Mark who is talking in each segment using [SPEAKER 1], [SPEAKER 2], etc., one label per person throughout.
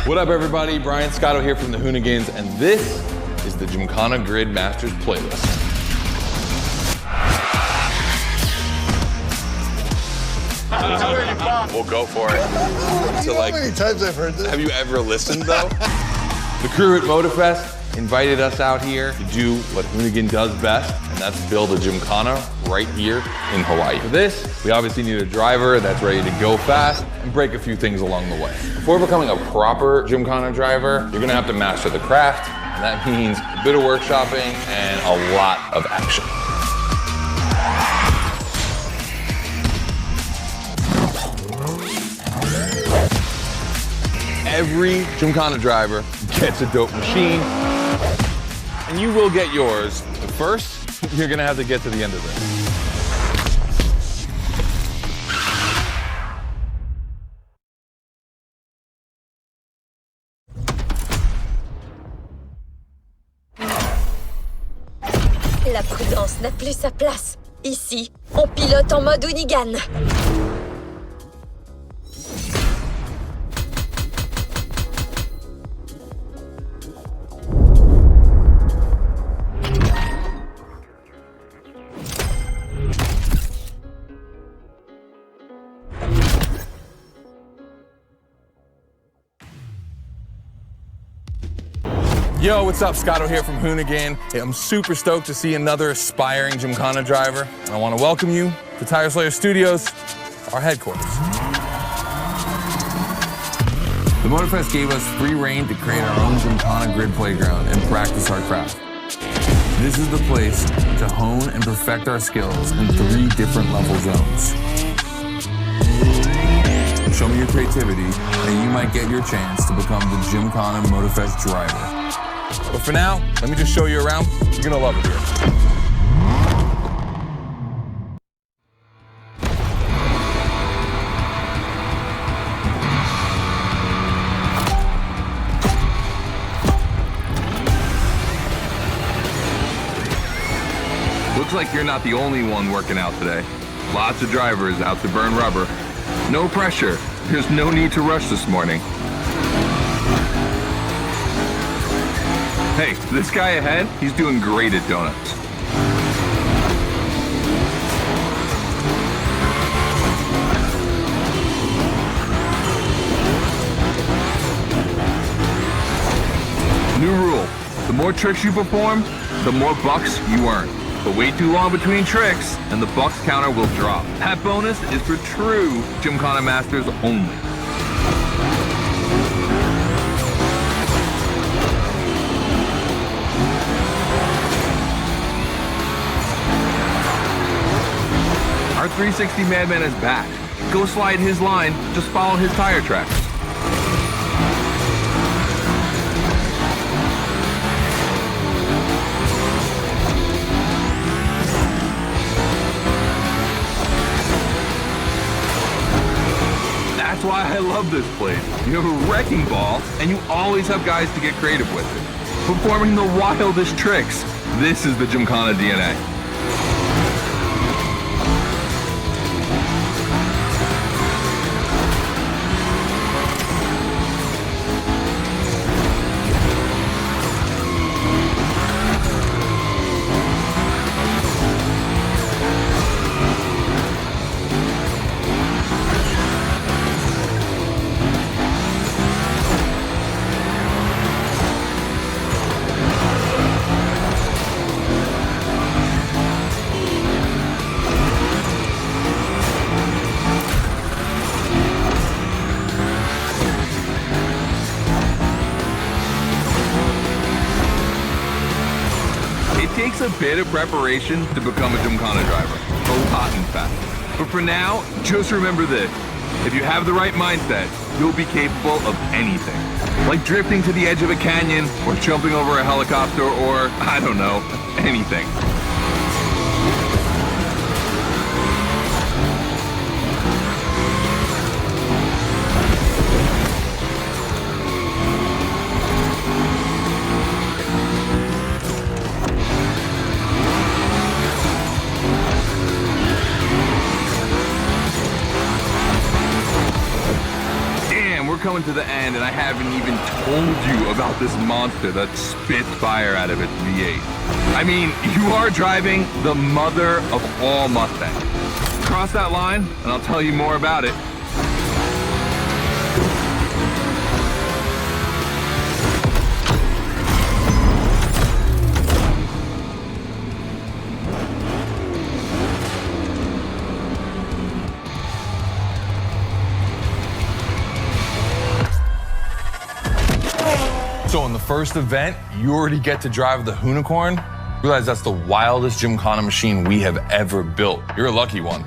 [SPEAKER 1] What up, everybody? Brian Scotto here from the Hoonigans, and this is the Gymkhana Grid Masters playlist. We'll go for it.
[SPEAKER 2] You know how many times I've heard this?
[SPEAKER 1] Have you ever listened, though? The crew at Motorfest invited us out here to do what Hoonigan does best, and that's build a Gymkhana right here in Hawaii. For this, we obviously need a driver that's ready to go fast and break a few things along the way. Before becoming a proper Gymkhana driver, you're gonna have to master the craft, and that means a bit of workshopping and a lot of action. Every Gymkhana driver gets a dope machine, and you will get yours. But first, you're gonna have to get to the end of this.
[SPEAKER 3] La prudence n'a plus sa place. Ici, on pilote en mode Hoonigan.
[SPEAKER 1] Yo, what's up? Scotto here from Hoonigan. Hey, I'm super stoked to see another aspiring Gymkhana driver. And I want to welcome you to Tire Slayer Studios, our headquarters. The Motorfest gave us free reign to create our own Gymkhana grid playground and practice our craft. This is the place to hone and perfect our skills in 3 different level zones. Show me your creativity, and you might get your chance to become the Gymkhana Motorfest driver. But for now, let me just show you around. You're gonna love it here. Looks like you're not the only one working out today. Lots of drivers out to burn rubber. No pressure. There's no need to rush this morning. Hey, this guy ahead, he's doing great at donuts. New rule, the more tricks you perform, the more bucks you earn. But wait too long between tricks, and the bucks counter will drop. That bonus is for true Gymkhana Masters only. Our 360 Madman is back. Go slide his line, just follow his tire tracks. That's why I love this place. You have a wrecking ball, and you always have guys to get creative with it. Performing the wildest tricks. This is the Gymkhana DNA. It takes a bit of preparation to become a Gymkhana driver. A lot, in fact. But for now, just remember this. If you have the right mindset, you'll be capable of anything. Like drifting to the edge of a canyon, or jumping over a helicopter, or, I don't know, anything. coming to the end, and I haven't even told you about this monster that spits fire out of its V8. I mean, you are driving the mother of all Mustangs. Cross that line, and I'll tell you more about it. So in the first event, you already get to drive the Unicorn. Realize that's the wildest Gymkhana machine we have ever built. You're a lucky one.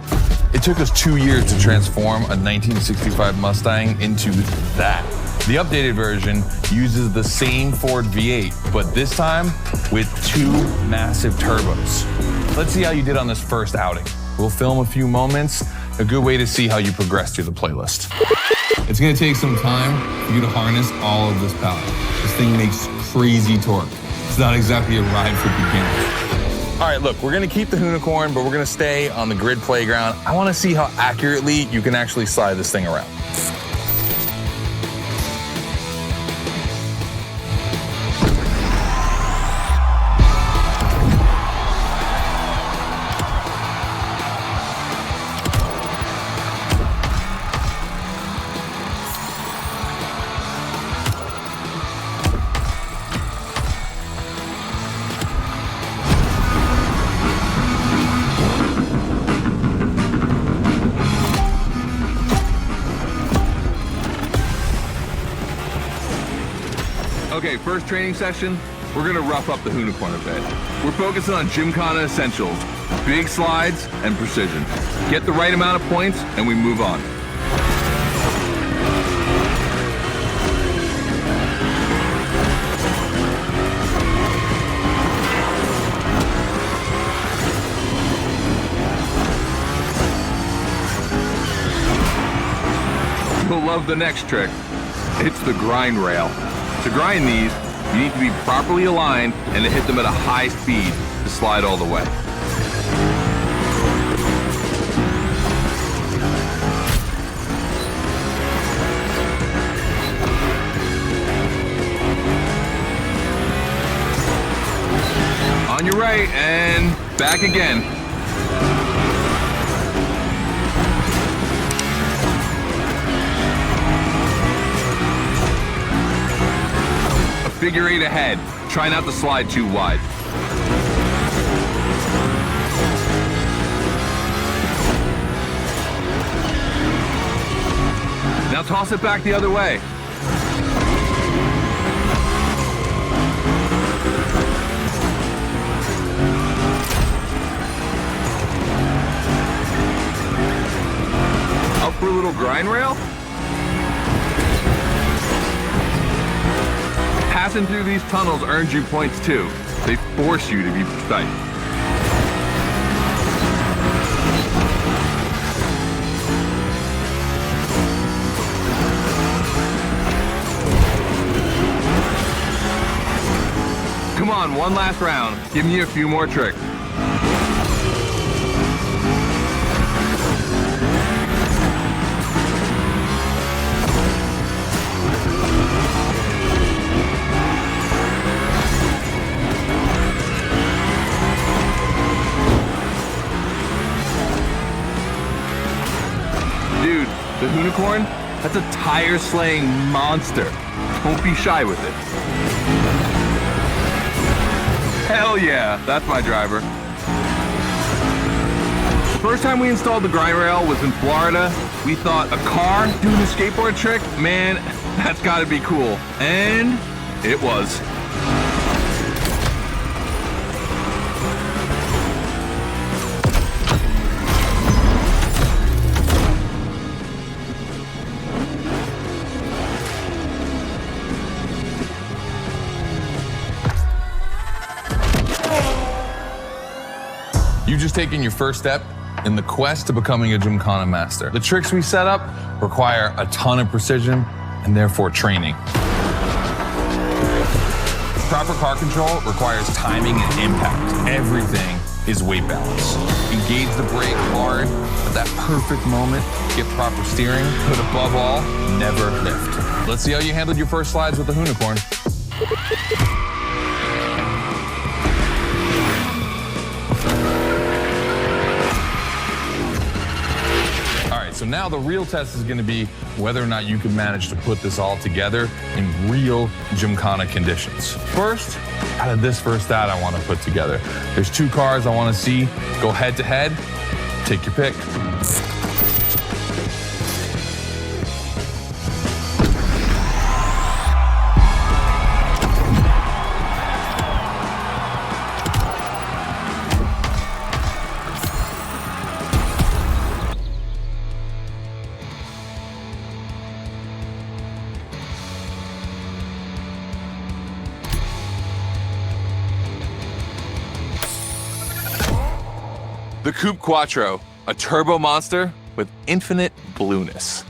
[SPEAKER 1] It took us 2 years to transform a 1965 Mustang into that. The updated version uses the same Ford V8, but this time with 2 massive turbos. Let's see how you did on this first outing. We'll film a few moments, a good way to see how you progress through the playlist. It's gonna take some time for you to harness all of this power. This thing makes crazy torque. It's not exactly a ride for beginners. All right, look, we're gonna keep the Unicorn, but we're gonna stay on the grid playground. I wanna see how accurately you can actually slide this thing around. Okay, first training session, we're gonna rough up the Unicorn a bit. We're focusing on Gymkhana essentials, big slides and precision. Get the right amount of points and we move on. You'll love the next trick. It's the grind rail. To grind these, you need to be properly aligned and to hit them at a high speed to slide all the way. On your right and back again. Figure 8 ahead. Try not to slide too wide. Now toss it back the other way. Up for a little grind rail? Passing through these tunnels earns you points too. They force you to be precise. Come on, one last round. Give me a few more tricks. Dude, the Unicorn, that's a tire-slaying monster. Don't be shy with it. Hell yeah, that's my driver. The first time we installed the grind rail was in Florida. We thought a car doing a skateboard trick? Man, that's gotta be cool. And it was. You've just taken your first step in the quest to becoming a Gymkhana master. The tricks we set up require a ton of precision and therefore training. Proper car control requires timing and impact. Everything is weight balance. Engage the brake hard at that perfect moment, get proper steering, but above all, never lift. Let's see how you handled your first slides with the Unicorn. So now the real test is gonna be whether or not you can manage to put this all together in real Gymkhana conditions. First, out of this first stat I wanna put together, there's 2 cars I wanna see go head to head. Take your pick. The Coupe Quattro, a turbo monster with infinite blueness.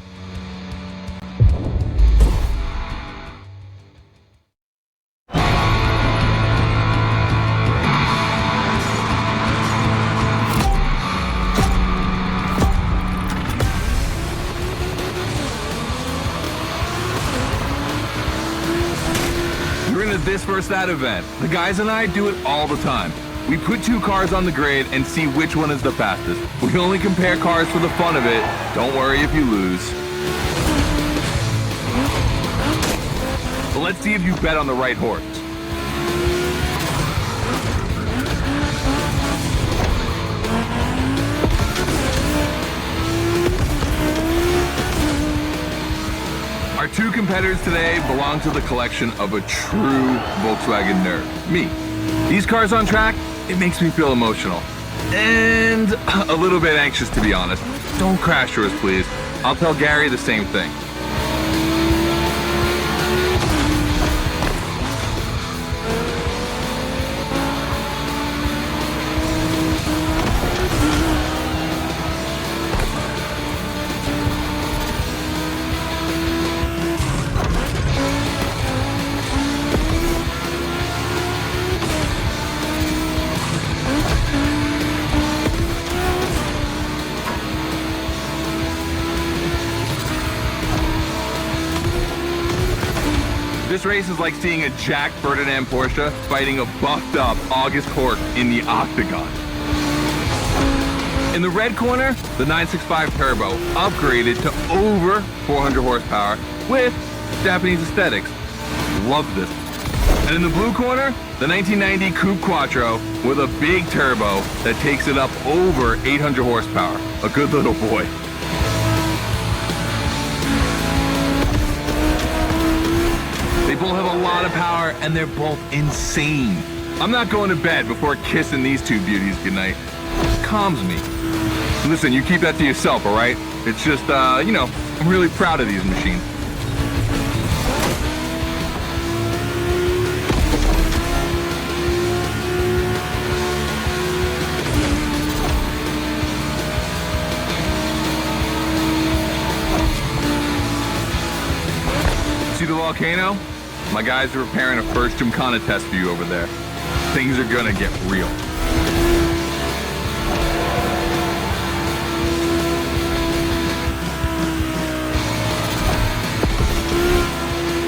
[SPEAKER 1] We're into this first ad event. The guys and I do it all the time. We put 2 cars on the grid and see which one is the fastest. We only compare cars for the fun of it. Don't worry if you lose. But let's see if you bet on the right horse. Our 2 competitors today belong to the collection of a true Volkswagen nerd, me. These cars on track, it makes me feel emotional. And a little bit anxious, to be honest. Don't crash yours, please. I'll tell Gary the same thing. This race is like seeing a Jack Ferdinand Porsche fighting a buffed up August Hork in the octagon. In the red corner, the 965 Turbo, upgraded to over 400 horsepower with Japanese aesthetics. Love this. And in the blue corner, the 1990 Coupe Quattro with a big turbo that takes it up over 800 horsepower. A good little boy. They both have a lot of power and they're both insane. I'm not going to bed before kissing these 2 beauties goodnight. It calms me. Listen, you keep that to yourself, all right? It's just, you know, I'm really proud of these machines. See the volcano? My guys are preparing a first Gymkhana test for you over there. Things are gonna get real.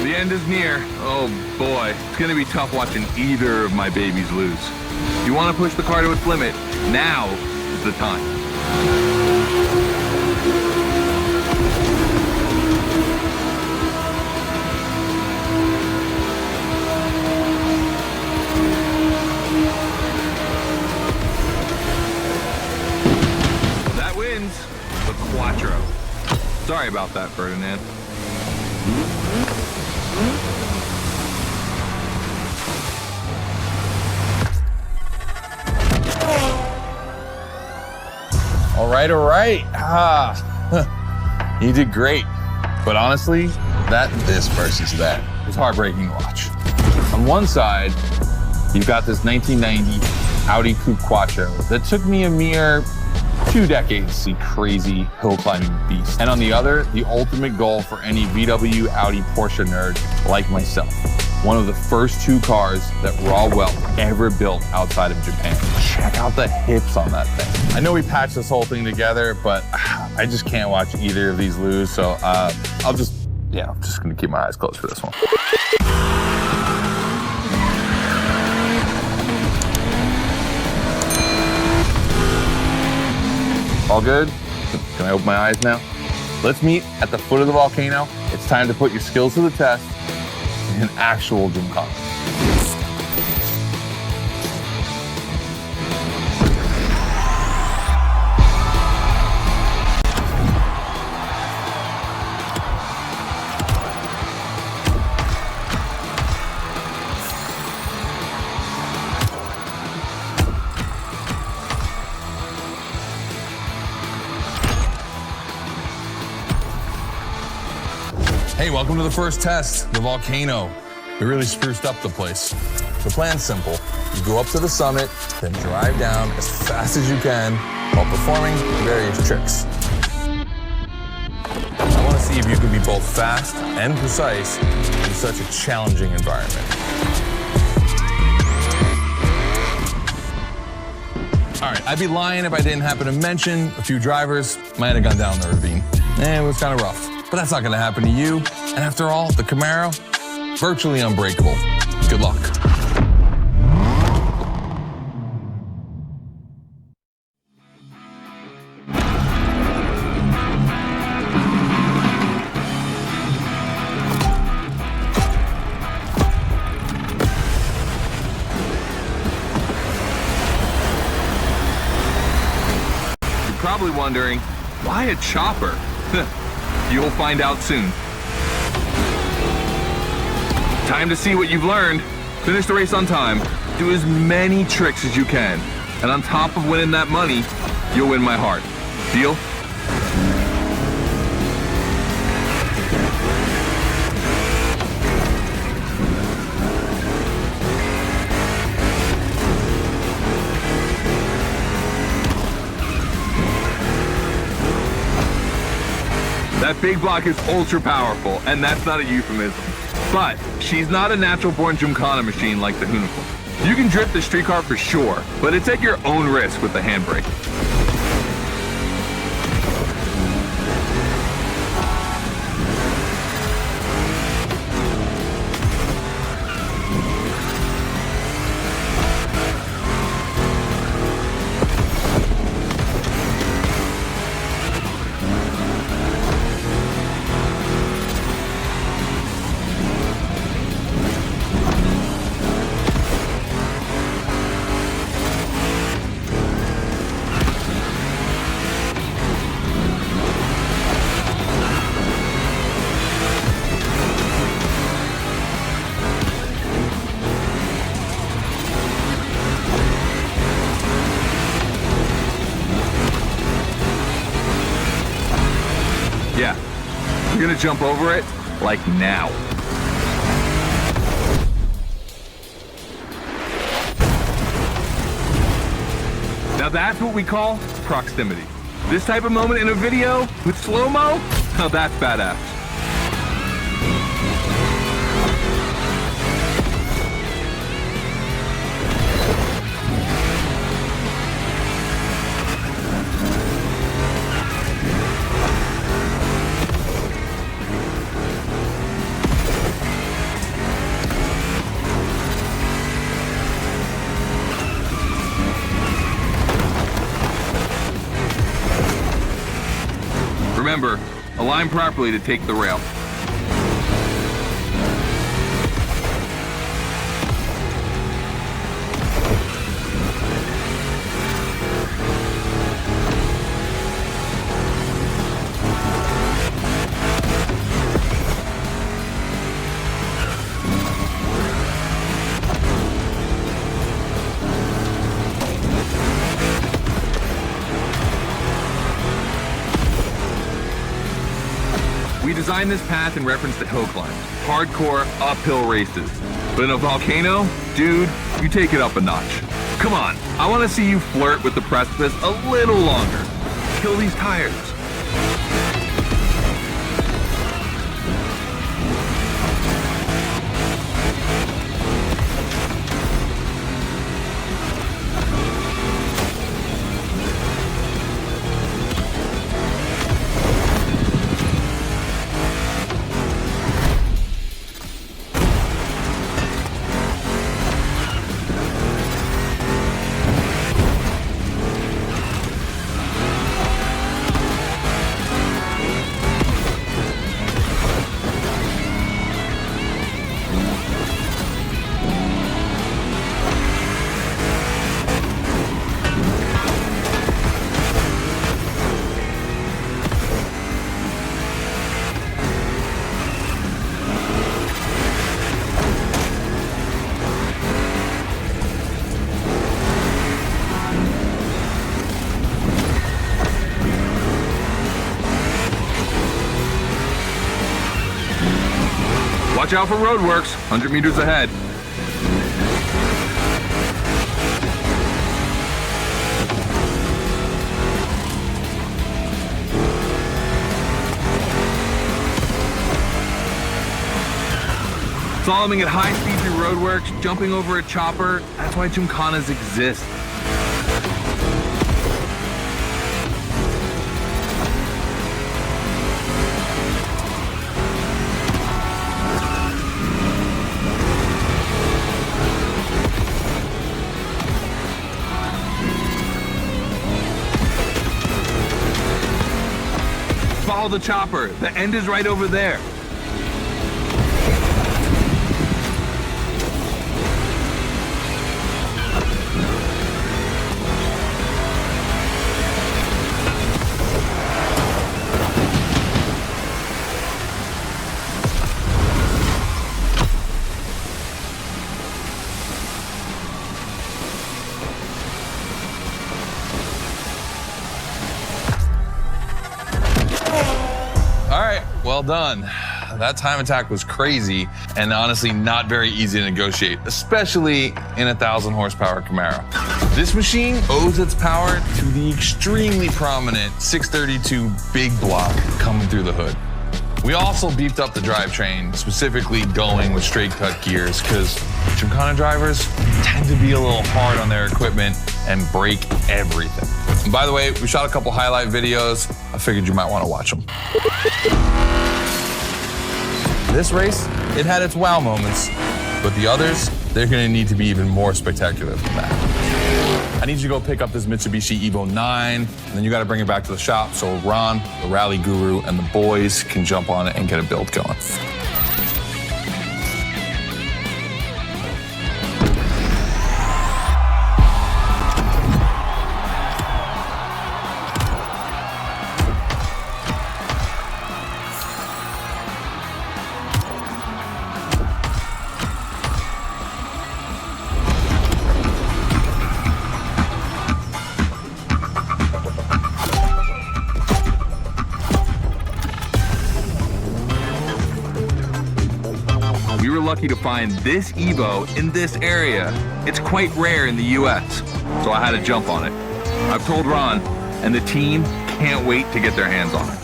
[SPEAKER 1] The end is near. Oh boy, it's gonna be tough watching either of my babies lose. If you wanna push the car to its limit, now is the time. The Quattro. Sorry about that, Ferdinand. All right. You did great. But honestly, this versus that was heartbreaking to watch. On one side, you've got this 1990 Audi Coupe Quattro that took me a mere 2 decades to see crazy hill climbing beasts. And on the other, the ultimate goal for any VW, Audi, Porsche nerd like myself. One of the first 2 cars that Raw Weld ever built outside of Japan. Check out the hips on that thing. I know we patched this whole thing together, but I just can't watch either of these lose. So I'm just gonna keep my eyes closed for this one. All good? Can I open my eyes now? Let's meet at the foot of the volcano. It's time to put your skills to the test in an actual Gymkhana. Hey, welcome to the first test, the volcano. We really spruced up the place. The plan's simple. You go up to the summit, then drive down as fast as you can while performing various tricks. I want to see if you can be both fast and precise in such a challenging environment. All right, I'd be lying if I didn't happen to mention a few drivers might have gone down the ravine. It was kind of rough. But that's not gonna happen to you. And after all, the Camaro, virtually unbreakable. Good luck. You're probably wondering, why a chopper? You'll find out soon. Time to see what you've learned. Finish the race on time. Do as many tricks as you can. And on top of winning that money, you'll win my heart. Deal? That big block is ultra powerful, and that's not a euphemism. But she's not a natural-born Gymkhana machine like the Unicorn. You can drift the street car for sure, but it's at your own risk with the handbrake. Yeah, you're gonna jump over it, like now. Now that's what we call proximity. This type of moment in a video with slow-mo, now that's badass. Remember, align properly to take the rail. We designed this path in reference to hill climbs, hardcore uphill races. But in a volcano, dude, you take it up a notch. Come on, I want to see you flirt with the precipice a little longer. kill these tires. Watch out for roadworks, 100 meters ahead. Slaloming at high speed through roadworks, jumping over a chopper, that's why Gymkhanas exist. Follow the chopper. The end is right over there. Well done. That time attack was crazy and honestly not very easy to negotiate, especially in a 1,000 horsepower Camaro. This machine owes its power to the extremely prominent 632 big block coming through the hood. We also beefed up the drivetrain, specifically going with straight cut gears, because Gymkhana drivers tend to be a little hard on their equipment and break everything. And by the way, we shot a couple highlight videos. I figured you might want to watch them. This race, it had its wow moments, but the others, they're gonna need to be even more spectacular than that. I need you to go pick up this Mitsubishi Evo 9, and then you gotta bring it back to the shop so Ron, the rally guru, and the boys can jump on it and get a build going. We were lucky to find this Evo in this area. It's quite rare in the US, so I had to jump on it. I've told Ron, and the team can't wait to get their hands on it.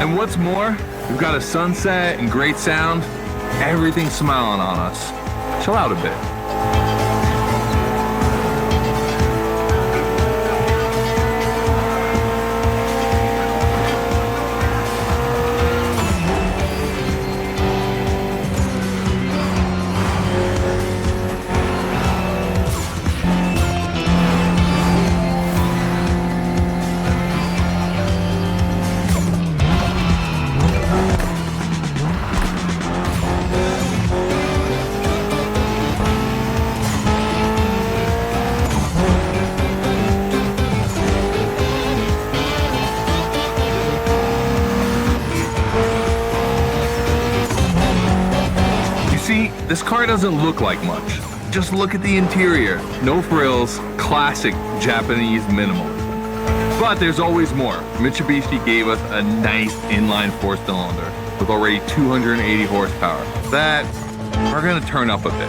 [SPEAKER 1] And what's more, we've got a sunset and great sound. Everything's smiling on us. Chill out a bit. This car doesn't look like much. Just look at the interior. No frills, classic Japanese minimalism. But there's always more. Mitsubishi gave us a nice inline four-cylinder with already 280 horsepower. That we're gonna turn up a bit.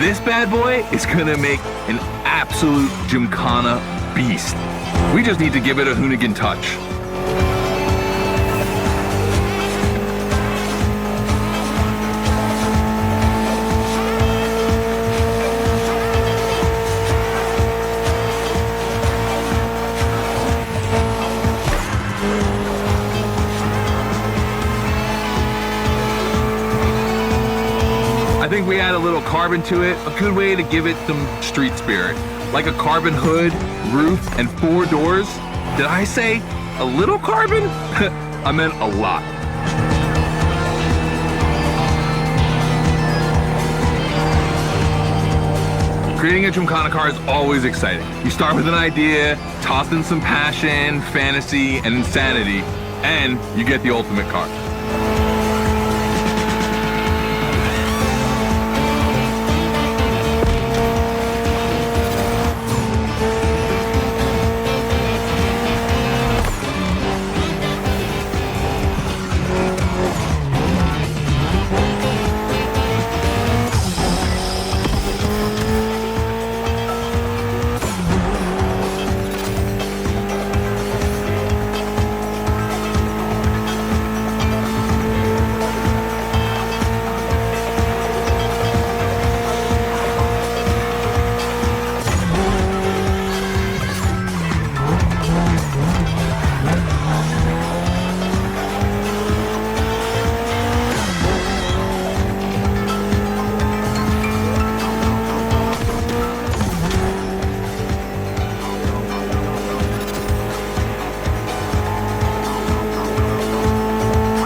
[SPEAKER 1] This bad boy is gonna make an absolute Gymkhana beast. We just need to give it a Hoonigan touch. I think we add a little carbon to it, a good way to give it some street spirit. Like a carbon hood, roof, and 4 doors. Did I say a little carbon? I meant a lot. Creating a Gymkhana car is always exciting. You start with an idea, toss in some passion, fantasy, and insanity, and you get the ultimate car.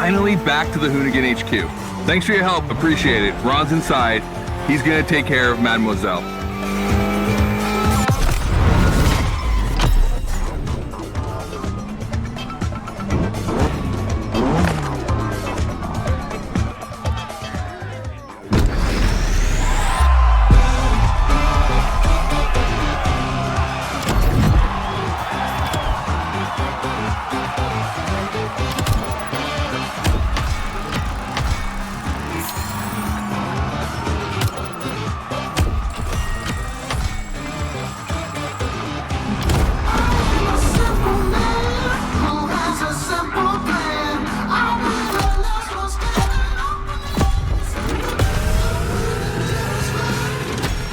[SPEAKER 1] Finally back to the Hoonigan HQ. Thanks for your help, appreciate it. Ron's inside. He's gonna take care of Mademoiselle.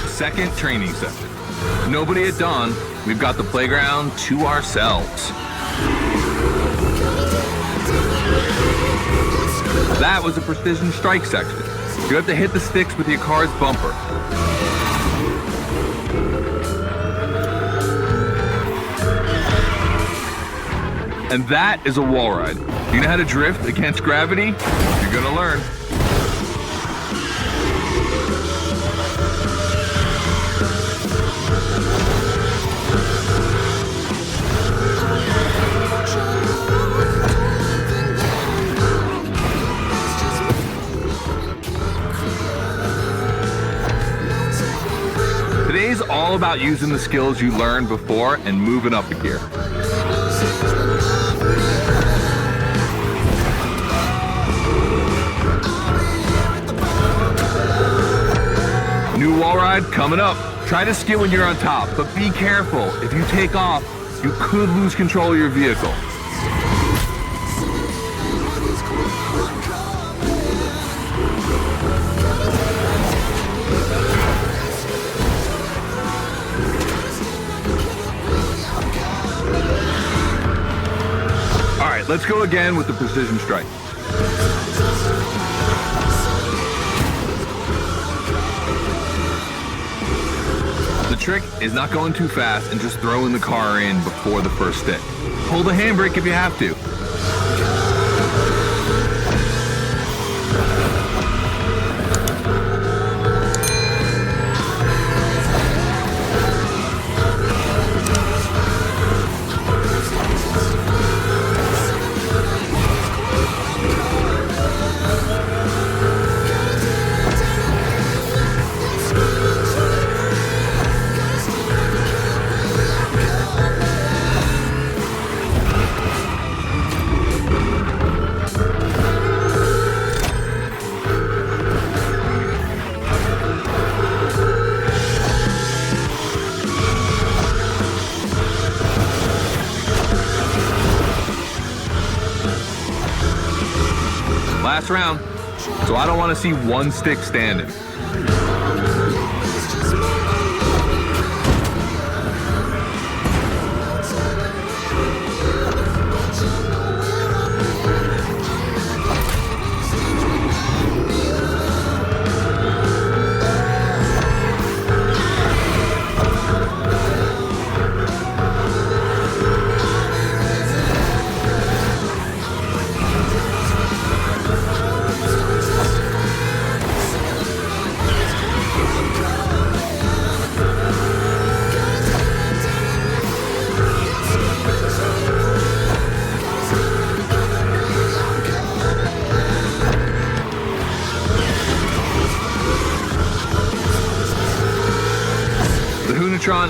[SPEAKER 1] Second training session. Nobody at dawn, we've got the playground to ourselves. That was a precision strike section. You have to hit the sticks with your car's bumper. And that is a wall ride. You know how to drift against gravity? You're gonna learn. Today's all about using the skills you learned before and moving up a gear. New wall ride coming up. Try to skid when you're on top, but be careful. If you take off, you could lose control of your vehicle. All right, let's go again with the precision strike. The trick is not going too fast and just throwing the car in before the first stick. Pull the handbrake if you have to. last round, so I don't want to see one stick standing.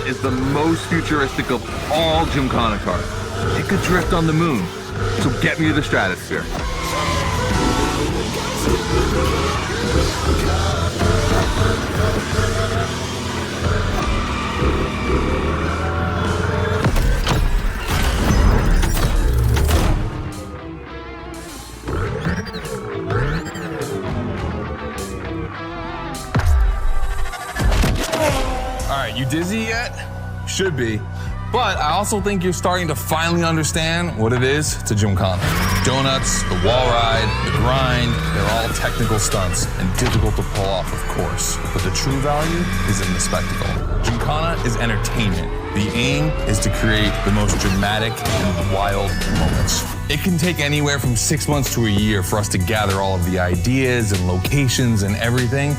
[SPEAKER 1] Is the most futuristic of all Gymkhana cars. It could drift on the moon, so get me to the stratosphere. All right, you dizzy yet? Should be. But I also think you're starting to finally understand what it is to Gymkhana. Donuts, the wall ride, the grind, they're all technical stunts and difficult to pull off, of course. But the true value is in the spectacle. Gymkhana is entertainment. The aim is to create the most dramatic and wild moments. It can take anywhere from 6 months to a year for us to gather all of the ideas and locations and everything,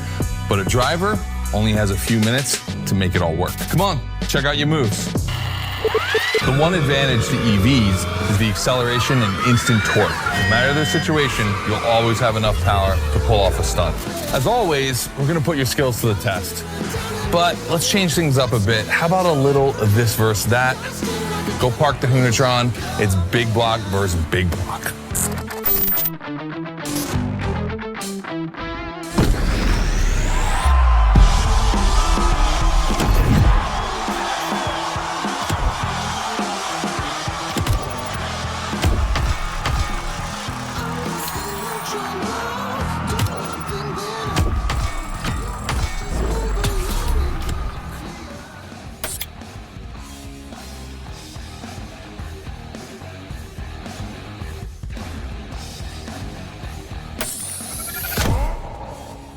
[SPEAKER 1] but a driver only has a few minutes to make it all work. Come on, check out your moves. The one advantage to EVs is the acceleration and instant torque. No matter the situation, you'll always have enough power to pull off a stunt. As always, we're gonna put your skills to the test. But let's change things up a bit. How about a little of this versus that? Go park the Hunatron. It's big block versus big block.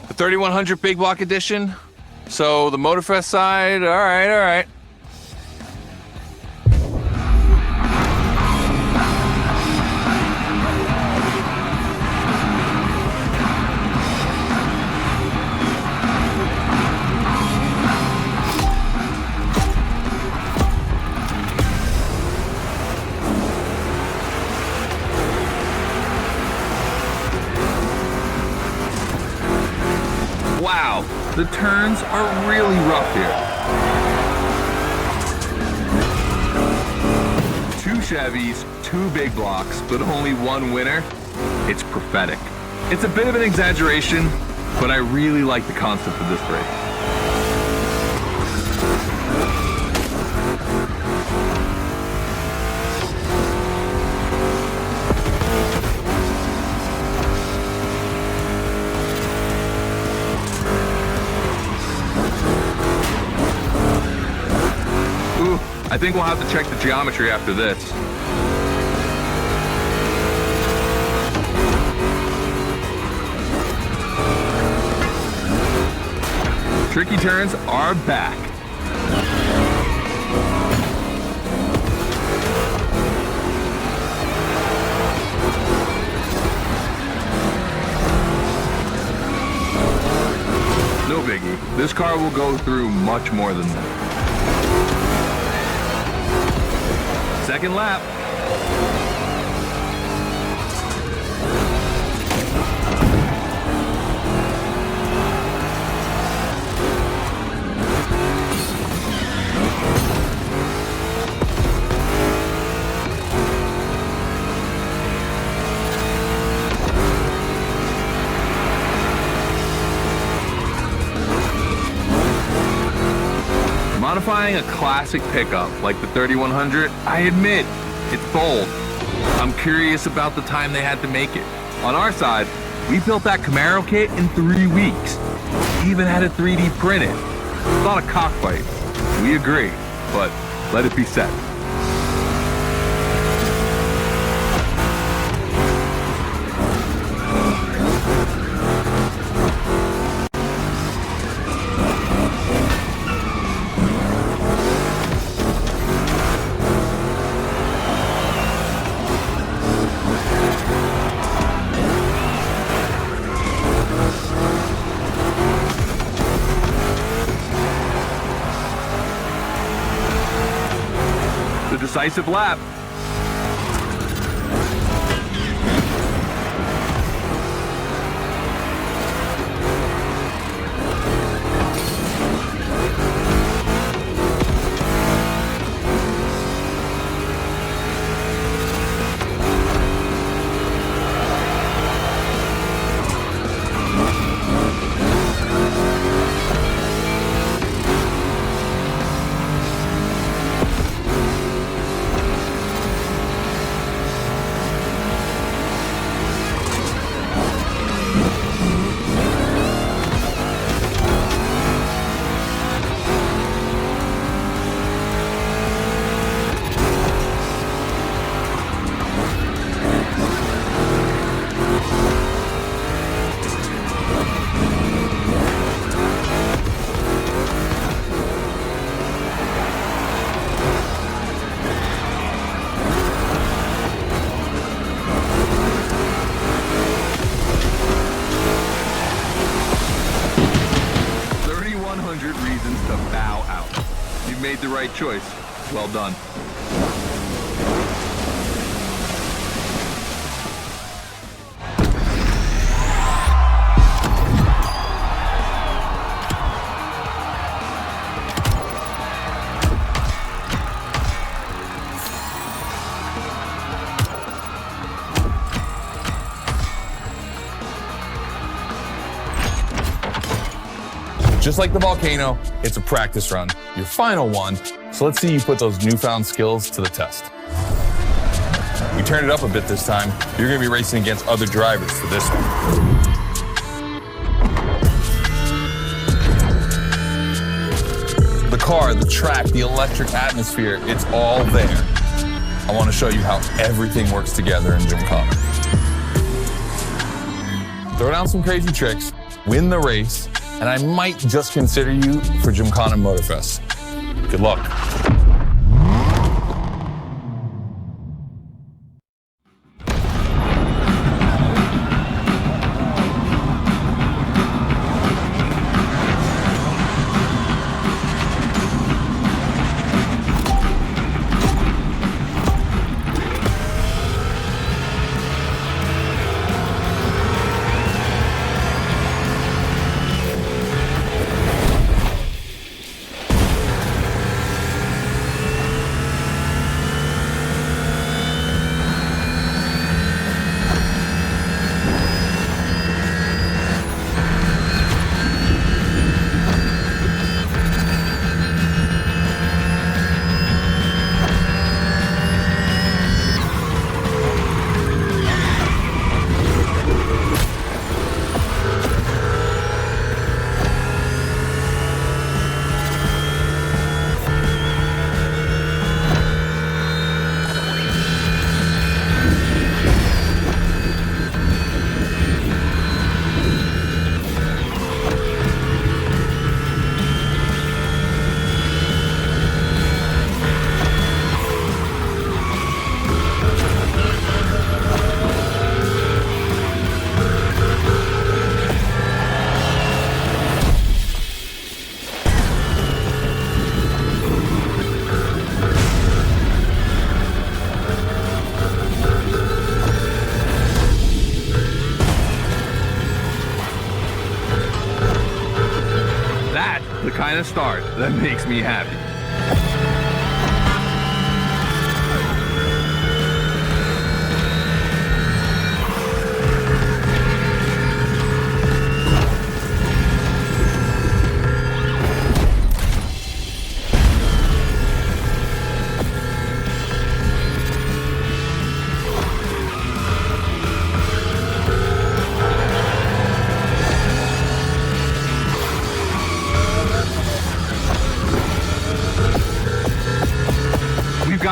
[SPEAKER 1] The 3100 big block edition. So the Motorfest side, all right. Wow, the turns are really rough here. 2 Chevys, 2 big blocks, but only 1 winner. It's prophetic. It's a bit of an exaggeration, but I really like the concept of this race. I think we'll have to check the geometry after this. Tricky turns are back. No biggie. This car will go through much more than that. Second lap. Modifying a classic pickup like the 3100, I admit, it's bold. I'm curious about the time they had to make it. On our side, We built that Camaro kit in 3 weeks. We even had it 3D printed. It's not a cockfight. We agree, but let it be said. The decisive lap. Reasons to bow out. You made the right choice. Well done. Just like the volcano, it's a practice run, your final one, so let's see you put those newfound skills to the test. We turned it up a bit this time. You're gonna be racing against other drivers for this one. The car, the track, the electric atmosphere, it's all there. I wanna show you how everything works together in Gymkhana. Throw down some crazy tricks, win the race, and I might just consider you for Gymkhana Motorfest. Good luck. The kind of start that makes me happy.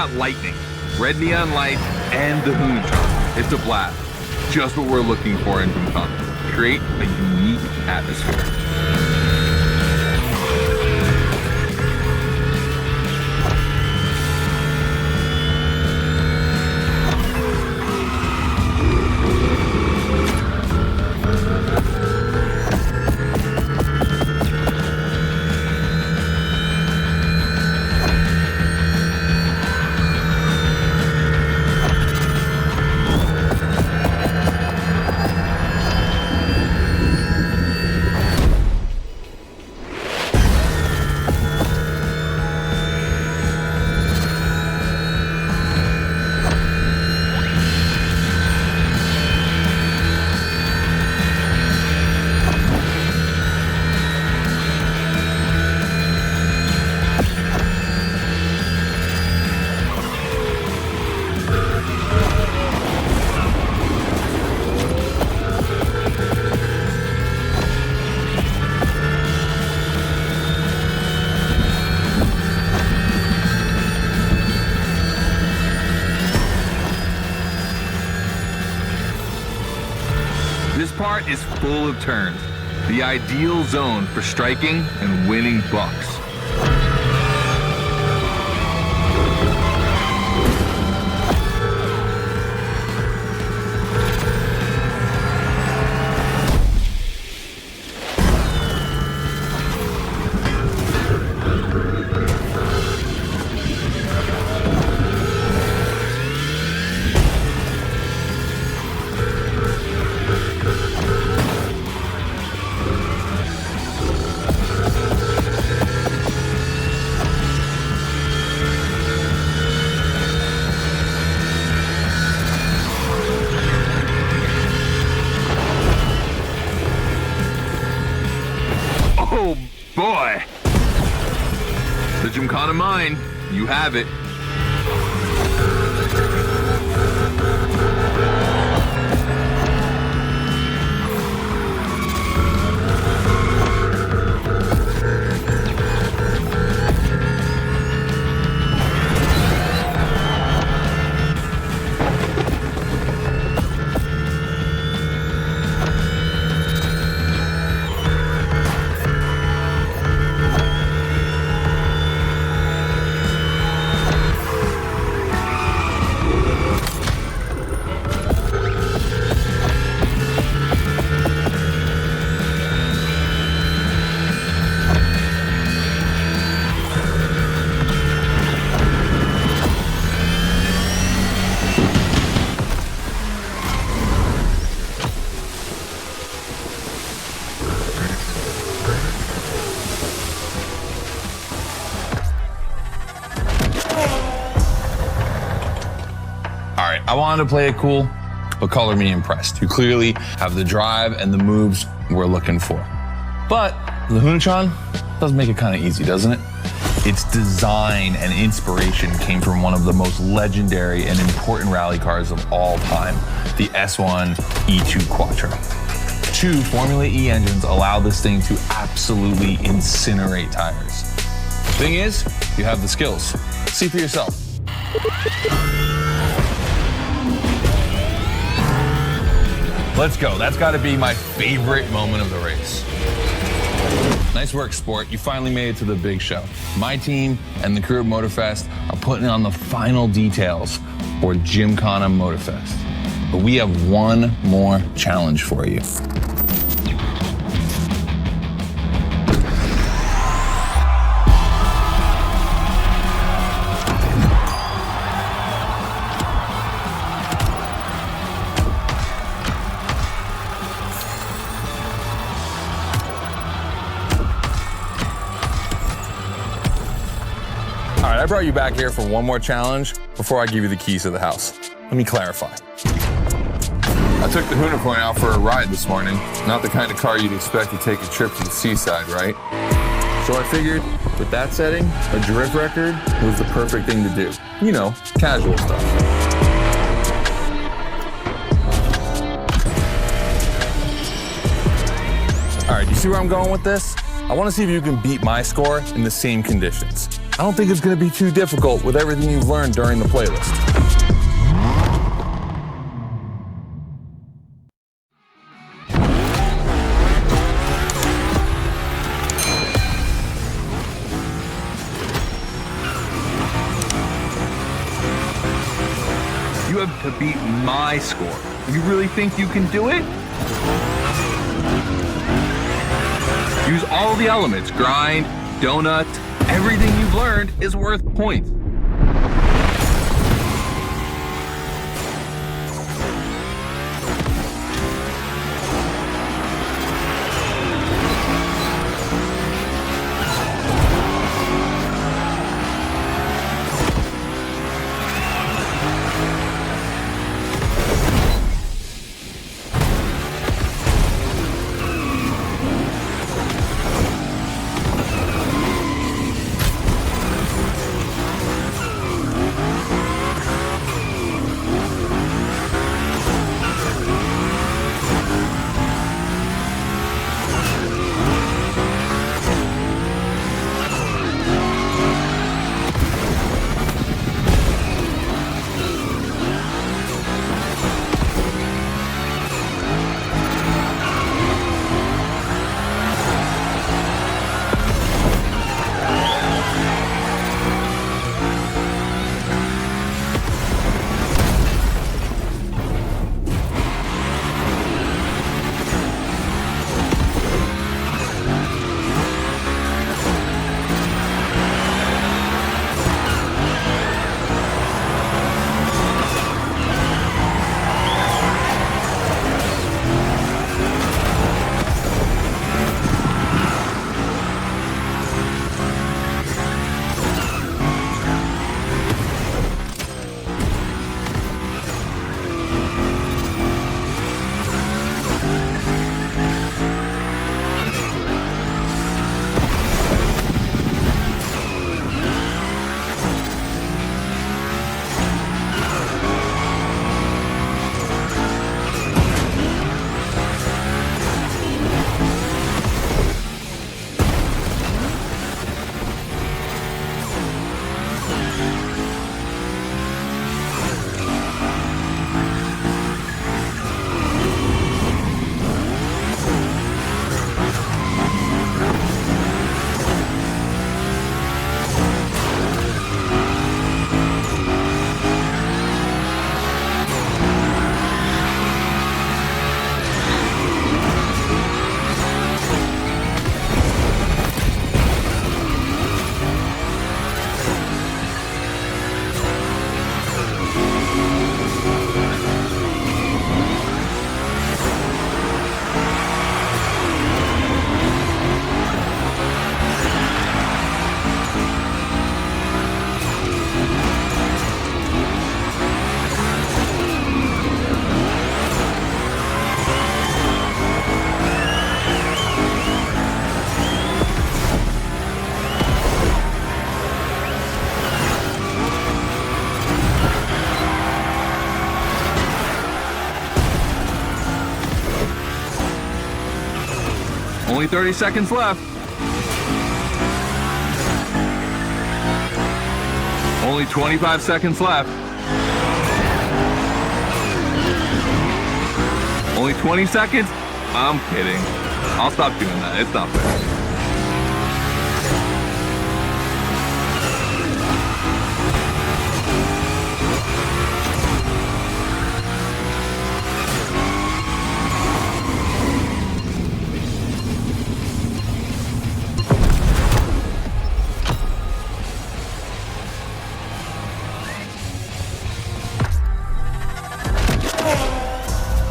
[SPEAKER 1] got lightning, red neon lights, and the Hunatron. It's a blast. Just what we're looking for in Gymkhana. Create a unique atmosphere. This part is full of turns, the ideal zone for striking and winning bucks. Oh boy! The Gymkhana mine, you have it. All right, I wanted to play it cool, but color me impressed. You clearly have the drive and the moves we're looking for. But the Hunatron does make it kind of easy, doesn't it? Its design and inspiration came from one of the most legendary and important rally cars of all time, the S1 E2 Quattro. 2 Formula E engines allow this thing to absolutely incinerate tires. Thing is, you have the skills. See for yourself. Let's go. That's got to be my favorite moment of the race. Nice work, sport. You finally made it to the big show. My team and the crew at Motorfest are putting on the final details for Gymkhana Motorfest. But we have one more challenge for you. All right, I brought you back here for one more challenge before I give you the keys to the house. Let me clarify. I took the Hunatron out for a ride this morning. Not the kind of car you'd expect to take a trip to the seaside, right? So I figured, with that setting, a drift record was the perfect thing to do. You know, casual stuff. All right, you see where I'm going with this? I want to see if you can beat my score in the same conditions. I don't think it's going to be too difficult with everything you've learned during the playlist. You have to beat my score. You really think you can do it? Use all the elements, grind, donut, everything you've learned is worth points. Only 30 seconds left. Only 25 seconds left. Only 20 seconds? I'm kidding. I'll stop doing that. It's not fair.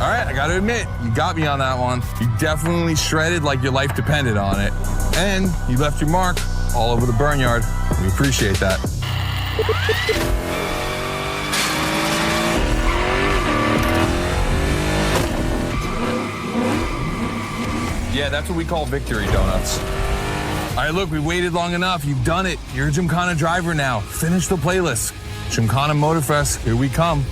[SPEAKER 1] All right, I gotta admit, you got me on that one. You definitely shredded like your life depended on it. And you left your mark all over the burnyard. We appreciate that. Yeah, that's what we call victory donuts. All right, look, we waited long enough. You've done it. You're a Gymkhana driver now. Finish the playlist. Gymkhana Motorfest, here we come.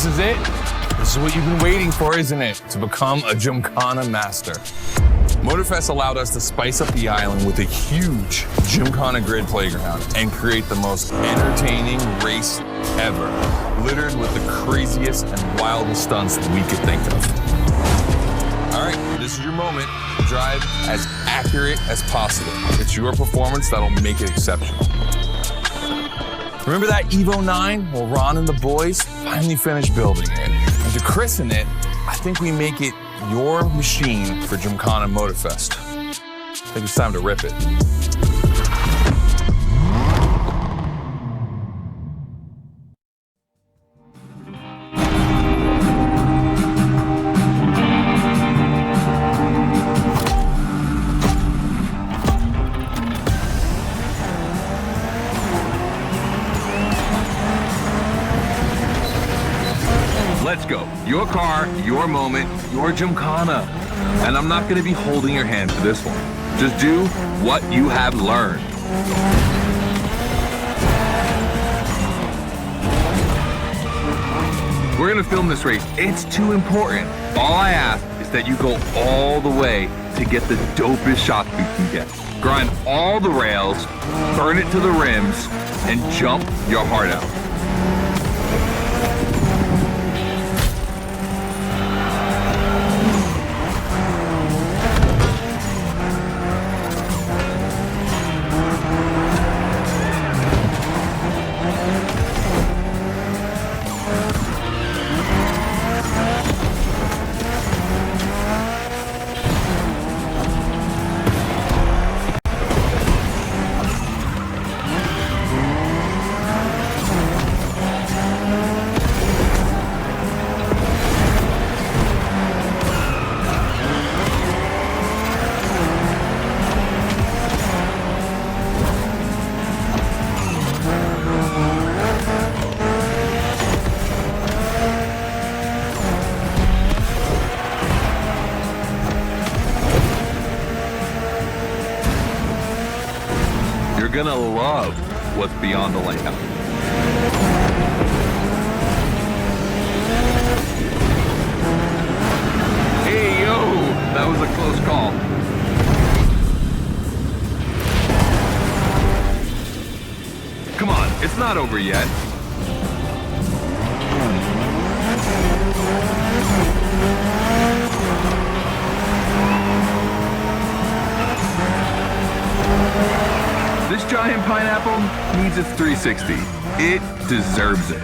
[SPEAKER 1] This is it. This is what you've been waiting for, isn't it? To become a Gymkhana master. Motorfest allowed us to spice up the island with a huge Gymkhana grid playground and create the most entertaining race ever, littered with the craziest and wildest stunts we could think of. All right, this is your moment to drive as accurate as possible. It's your performance that'll make it exceptional. Remember that Evo 9? Well, Ron and the boys finally finished building it. And to christen it, I think we make it your machine for Gymkhana Motorfest. I think it's time to rip it. Let's go. Your car, your moment, your Gymkhana. And I'm not gonna be holding your hand for this one. Just do what you have learned. We're gonna film this race. It's too important. All I ask is that you go all the way to get the dopest shots you can get. Grind all the rails, burn it to the rims, and jump your heart out. You're gonna love what's beyond the layout. Hey, yo, that was a close call. Come on, it's not over yet. This giant pineapple needs its 360. It deserves it.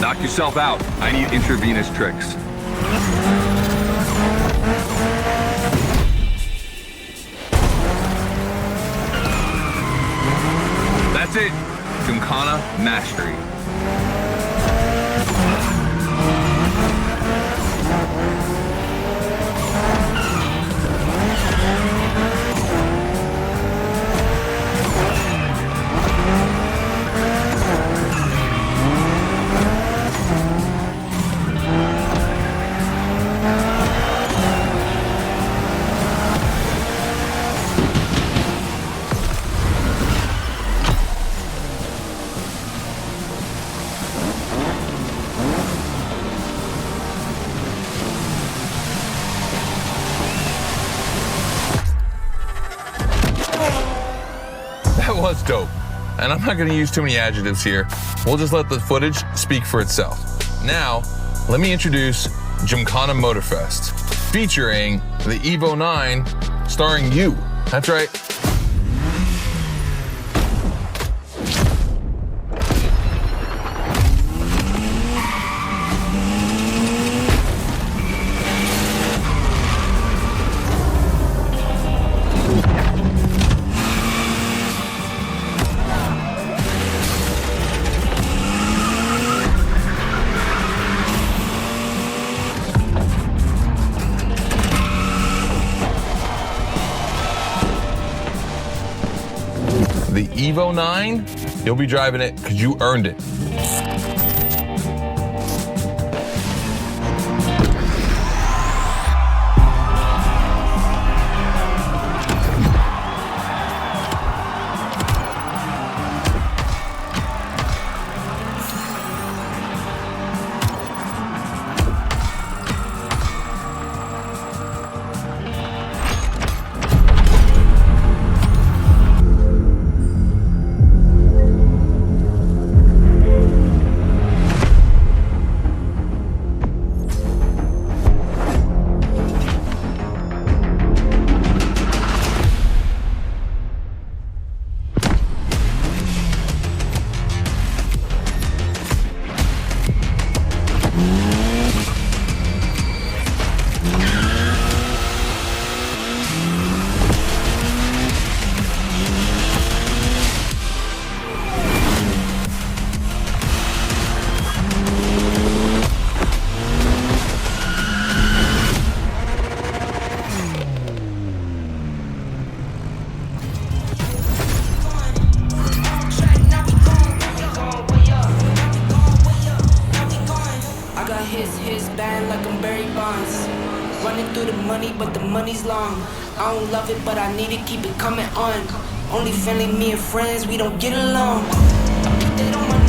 [SPEAKER 1] Knock yourself out. I need intravenous tricks. That's it. Gymkhana mastery. That was dope. And I'm not gonna use too many adjectives here. We'll just let the footage speak for itself. Now, let me introduce Gymkhana Motorfest, featuring the Evo 9, starring you. That's right. Evo 9, you'll be driving it because you earned it.
[SPEAKER 4] But the money's long. I don't love it, but I need to keep it coming on. Only family, me and friends, we don't get along. I put that on my